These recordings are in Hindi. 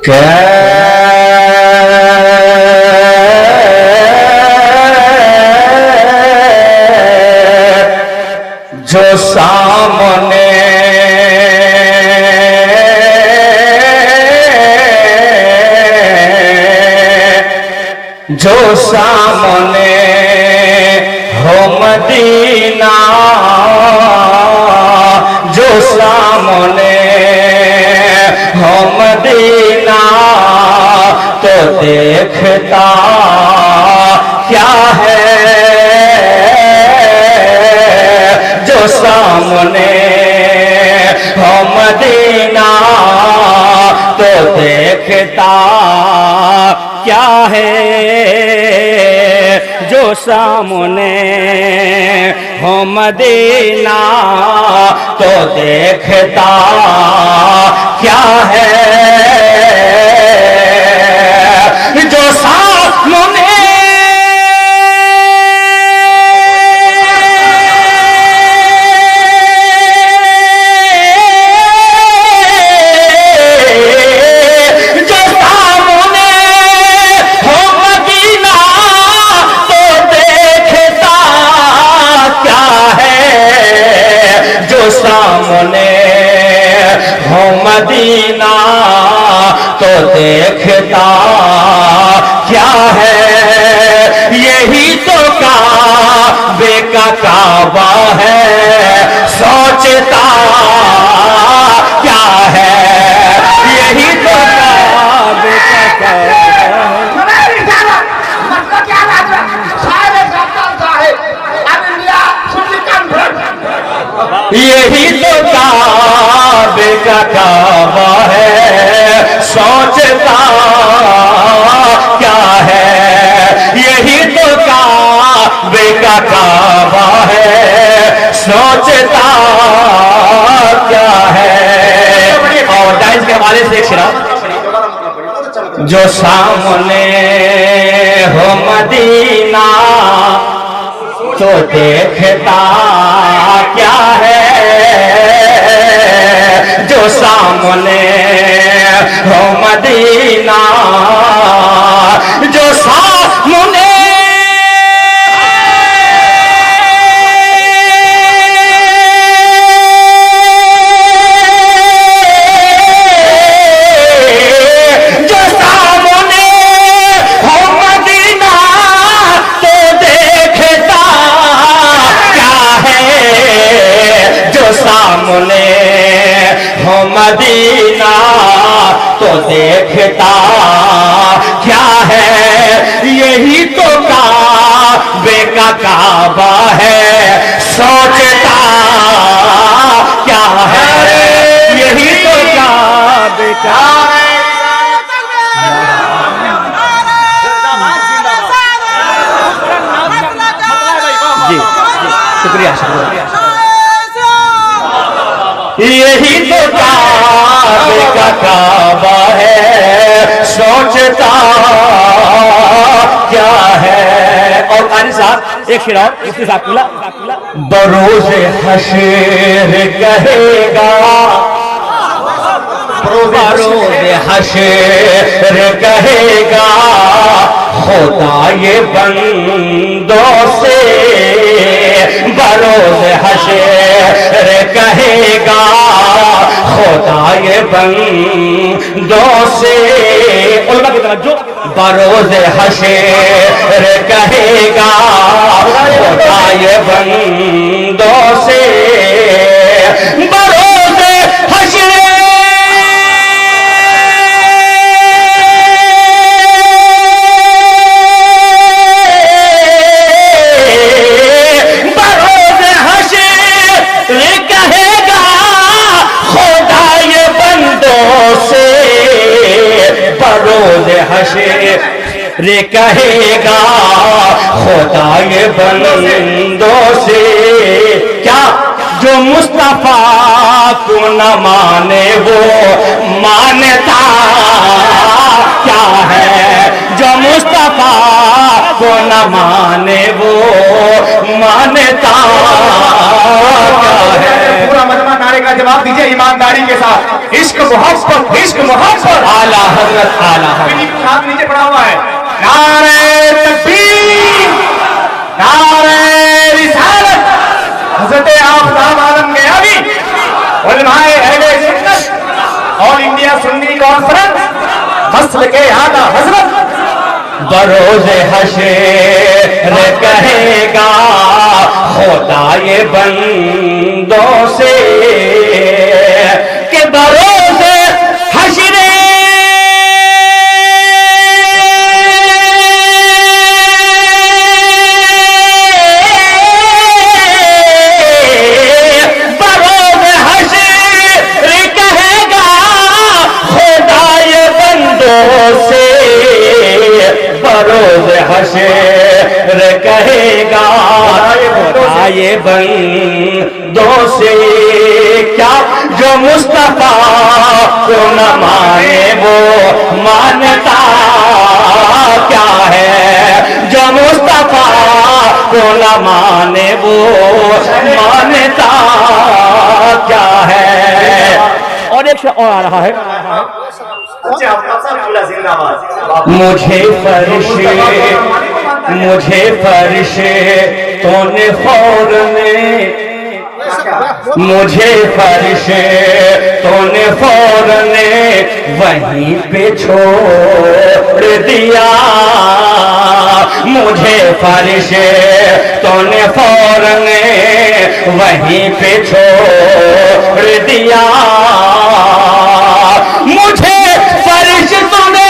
जो सामने जो सामने हो मदीना, जो सामने हो मदीना, तो देखता क्या है। जो सामने हो मदीना, तो देखता क्या है। जो सामने हो मदीना, तो देखता क्या है। जो सामने सामने हो मदीना, तो देखता क्या है। यही तो काबे का काबा है, सोचता क्या है। यही तो काबे का काबा है। यही तो काबे का काबा है, सोचता क्या है। यही तो काबे का काबा है, सोचता क्या है। और डाइस के हवाले से एक शेरा। जो सामने हो मदीना, तो देखता क्या है। जो सामने हो मदीना, जो सामने सामने हो मदीना, तो देखता क्या है। यही तो काबे का काबा है, सोचता क्या है। यही तो काबे का। जी शुक्रिया शुक्रिया। यही तो काबे का काबा है, सोचता क्या है। और कारी साहब एक शेरा इसके साथ मिला। बरोज़े हशर कहेगा, बरोज़े हशर कहेगा, खुदा ये बंदों से। बरोज़े हशर कहेगा, खुदा ये बंदों से। उलमा की तरफ जो बरोज़े हशर कहेगा, खुदा ये बंदों से। बरोज़े हशर रे कहेगा, खुदा ये बंदों से। क्या जो मुस्तफा को न माने वो मानता क्या है। जो मुस्तफा को न माने वो मानता क्या है। पूरा मजमा नारे का जवाब दीजिए ईमानदारी के साथ। इश्क मोहब्बत आला हजरत आला हाथ नीचे पड़ा हुआ है। नारे तकबीर, नारे रिसालत, हजरत आफ्ताब आलम गयावी, उलमाए अहले सुन्नत, all India Sunni conference, muscle के आला हजरत बरोज़े हशर कहेगा खुदा ये बंदों से कि बरोज़े हशर बरोज़े हशर कहेगा खुदा ये बंदों से, बरोज़ हशर कहेगा खुदा ये बंदों से, क्या जो मुस्तफा को न माने वो मानता क्या है, जो मुस्तफा को न माने वो मानता क्या है। और एक और आ रहा है, मुझे फरिशे तूने फौर में, मुझे फरिशे तूने फौर ने वहीं पे छोड़ दिया, मुझे फरिशे तूने फौर ने वहीं पे छोड़ दिया, मुझे फरिश तूने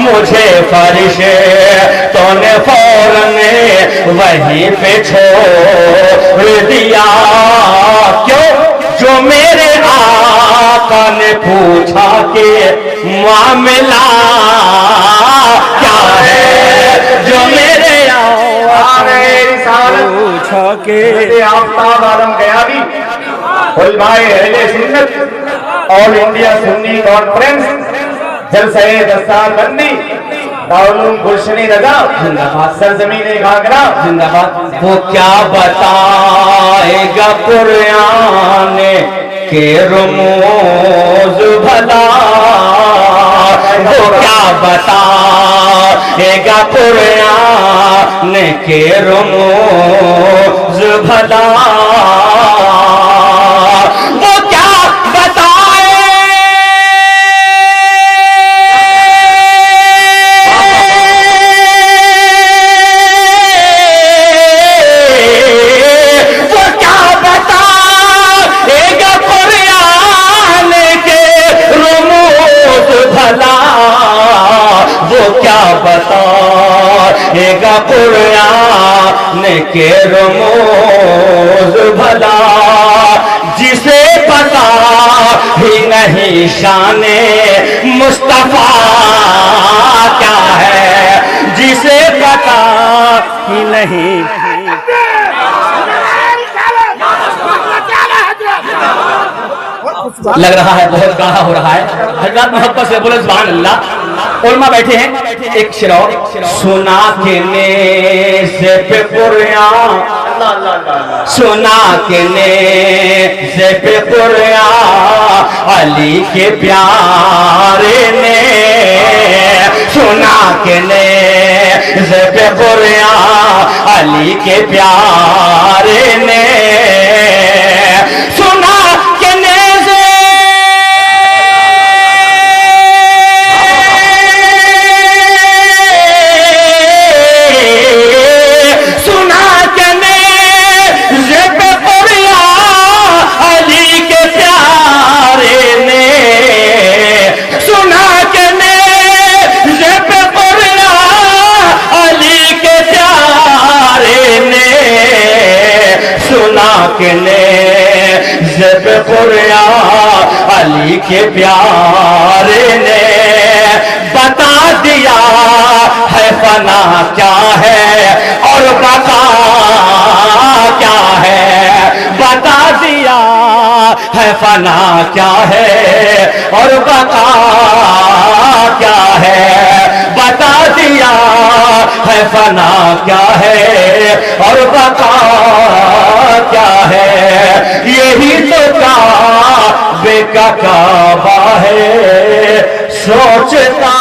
मुझे फरिशे तूने फौरन वहीं पे छोड़ दिया, क्यों? जो मेरे आका ने पूछा कि मामला क्या है, जो मेरे आका ने पूछा कि आफ्ताब आलम गयावी, उलमाए अहले सुन्नत, ऑल इंडिया सुन्नी कॉन्फ्रेंस, जलसे दस्तार बंदी, दारुल गुलशनी रजा जिंदाबाद, सरजमीन घाघरा जिंदाबाद। वो क्या बताएगा कुरान के रमूज भला, वो क्या बताएगा कुरान के रमूज भला, वो क्या बताएगा कुरान के रमूज भला, जिसे पता ही नहीं शाने मुस्तफा क्या है, जिसे पता ही नहीं। लग रहा है बहुत गाढ़ा हो रहा है, हजरत मोहब्बत से बोले सुभान अल्लाह। उलमा बैठे हैं, एक शेर सुना के नेज़े पे कुरान, सुना के नेज़े पे कुरान अली के प्यारे ने, सुना के नेज़े पे कुरान अली के प्यारे ने, सुना जब कुरान अली के प्यारे ने बता दिया है फना क्या है और बका क्या है, बता दिया है फना क्या है और है और बका क्या है, यही तो काबे का काबा है, सोचता